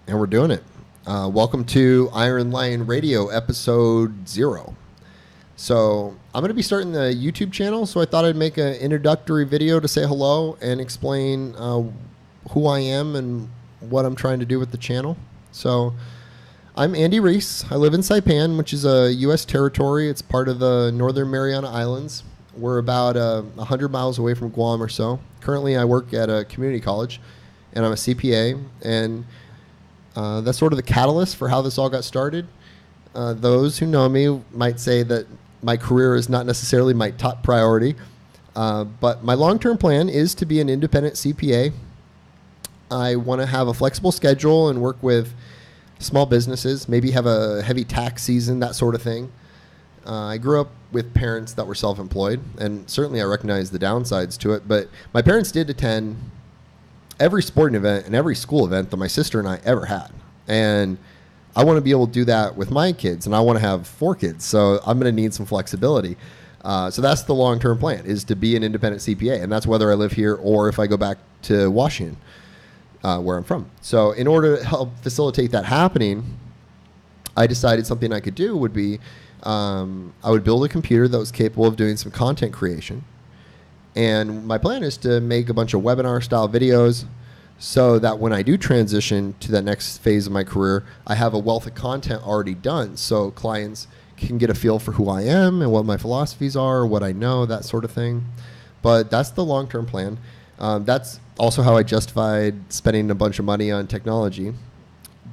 and we're doing it. Welcome to Iron Lion Radio, episode 0. So I'm going to be starting the YouTube channel, so I thought I'd make an introductory video to say hello and explain who I am and what I'm trying to do with the channel. So I'm Andy Reese. I live in Saipan, which is a U.S. territory. It's part of the Northern Mariana Islands. We're about 100 miles away from Guam or so. Currently, I work at a community college, and I'm a CPA, and that's sort of the catalyst for how this all got started. Those who know me might say that my career is not necessarily my top priority, but my long-term plan is to be an independent CPA. I want to have a flexible schedule and work with small businesses, maybe have a heavy tax season, that sort of thing. I grew up with parents that were self-employed, and certainly I recognize the downsides to it, but my parents did attend every sporting event and every school event that my sister and I ever had. And I want to be able to do that with my kids, and I want to have 4 kids, so I'm going to need some flexibility. So that's the long-term plan, is to be an independent CPA, and that's whether I live here or if I go back to Washington, where I'm from. So in order to help facilitate that happening, I decided something I could do would be I would build a computer that was capable of doing some content creation. And my plan is to make a bunch of webinar-style videos so that when I do transition to that next phase of my career, I have a wealth of content already done so clients can get a feel for who I am and what my philosophies are, what I know, that sort of thing. But that's the long-term plan. That's also how I justified spending a bunch of money on technology.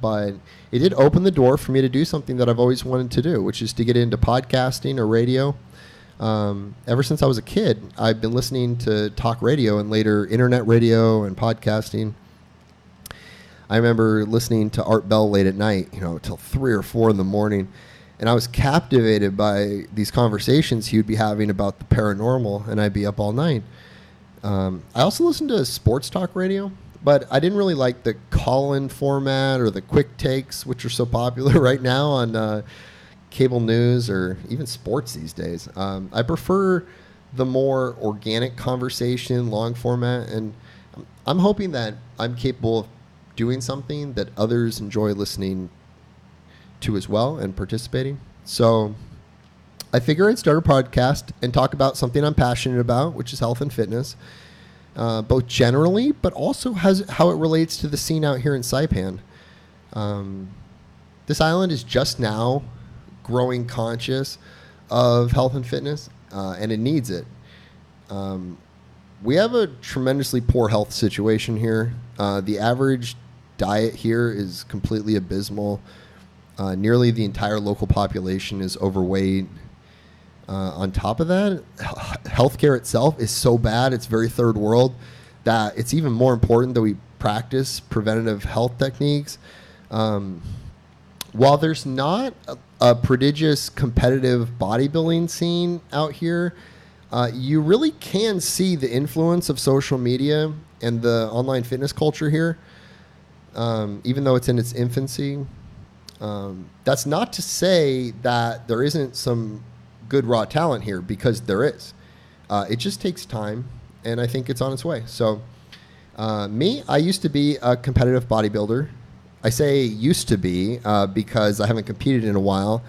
But it did open the door for me to do something that I've always wanted to do, which is to get into podcasting or radio. Ever since I was a kid, I've been listening to talk radio and later internet radio and podcasting. I remember listening to Art Bell late at night, till 3 or 4 in the morning. And I was captivated by these conversations he would be having about the paranormal, and I'd be up all night. I also listened to sports talk radio, but I didn't really like the call-in format or the quick takes, which are so popular right now on cable news or even sports these days. I prefer the more organic conversation, long format, and I'm hoping that I'm capable of doing something that others enjoy listening to as well and participating. So I figure I'd start a podcast and talk about something I'm passionate about, which is health and fitness, both generally, but also how it relates to the scene out here in Saipan. This island is just now growing conscious of health and fitness, and it needs it. We have a tremendously poor health situation here. The average diet here is completely abysmal. Nearly the entire local population is overweight. On top of that, healthcare itself is so bad, it's very third world, that it's even more important that we practice preventative health techniques. While there's not a prodigious competitive bodybuilding scene out here, you really can see the influence of social media and the online fitness culture here, even though it's in its infancy. That's not to say that there isn't some good raw talent here, because there is. It just takes time, and I think it's on its way. So I used to be a competitive bodybuilder. I say used to be because I haven't competed in a while,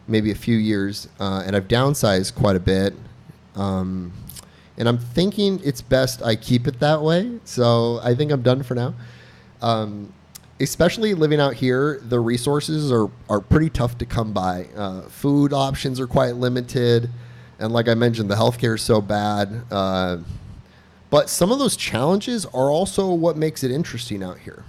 maybe a few years, and I've downsized quite a bit. And I'm thinking it's best I keep it that way. So I think I'm done for now. Especially living out here, the resources are pretty tough to come by. Food options are quite limited. And like I mentioned, the healthcare is so bad. But some of those challenges are also what makes it interesting out here.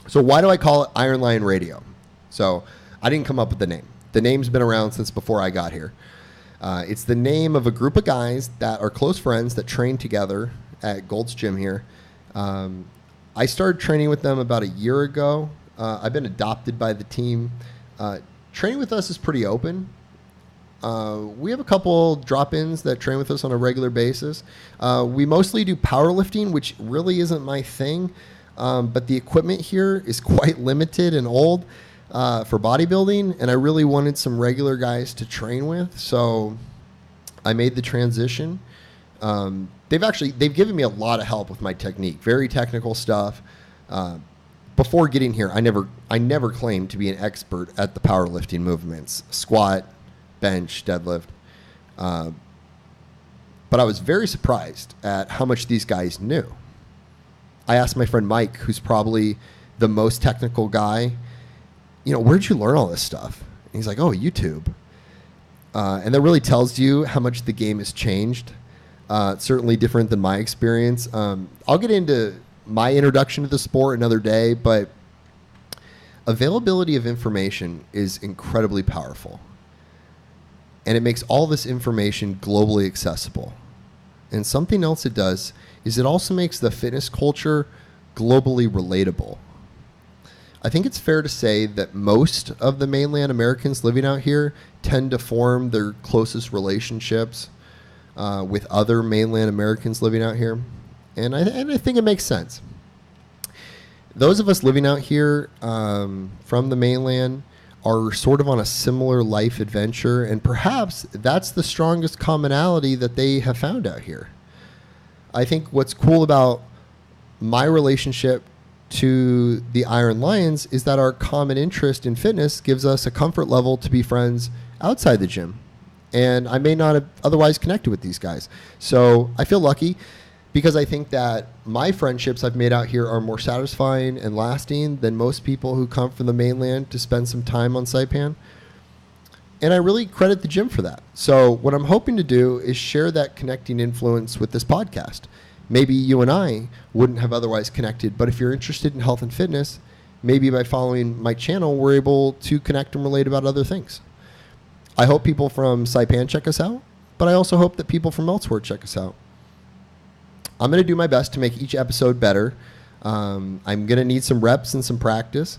So why do I call it Iron Lion Radio? So I didn't come up with the name. The name's been around since before I got here. It's the name of a group of guys that are close friends that train together at Gold's Gym here. I started training with them about a year ago. I've been adopted by the team. Training with us is pretty open. We have a couple drop-ins that train with us on a regular basis. We mostly do powerlifting, which really isn't my thing. But the equipment here is quite limited and old for bodybuilding, and I really wanted some regular guys to train with, so I made the transition. They've given me a lot of help with my technique, very technical stuff. before getting here, I never claimed to be an expert at the powerlifting movements, squat, bench, deadlift. But I was very surprised at how much these guys knew. I asked my friend Mike, who's probably the most technical guy, where'd you learn all this stuff? And he's like, oh, YouTube. And that really tells you how much the game has changed. It's certainly different than my experience. I'll get into my introduction to the sport another day, but availability of information is incredibly powerful. And it makes all this information globally accessible. And something else it does is it also makes the fitness culture globally relatable. I think it's fair to say that most of the mainland Americans living out here tend to form their closest relationships with other mainland Americans living out here. And I think it makes sense. Those of us living out here from the mainland are sort of on a similar life adventure, and perhaps that's the strongest commonality that they have found out here. I think what's cool about my relationship to the Iron Lions is that our common interest in fitness gives us a comfort level to be friends outside the gym. And I may not have otherwise connected with these guys. So I feel lucky because I think that my friendships I've made out here are more satisfying and lasting than most people who come from the mainland to spend some time on Saipan. And I really credit the gym for that. So what I'm hoping to do is share that connecting influence with this podcast. Maybe you and I wouldn't have otherwise connected, but if you're interested in health and fitness, maybe by following my channel, we're able to connect and relate about other things. I hope people from Saipan check us out, but I also hope that people from elsewhere check us out. I'm going to do my best to make each episode better. I'm going to need some reps and some practice.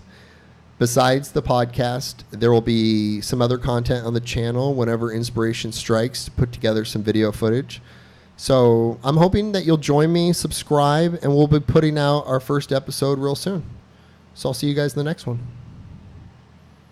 Besides the podcast, there will be some other content on the channel whenever inspiration strikes to put together some video footage. So I'm hoping that you'll join me, subscribe, and we'll be putting out our first episode real soon. So I'll see you guys in the next one.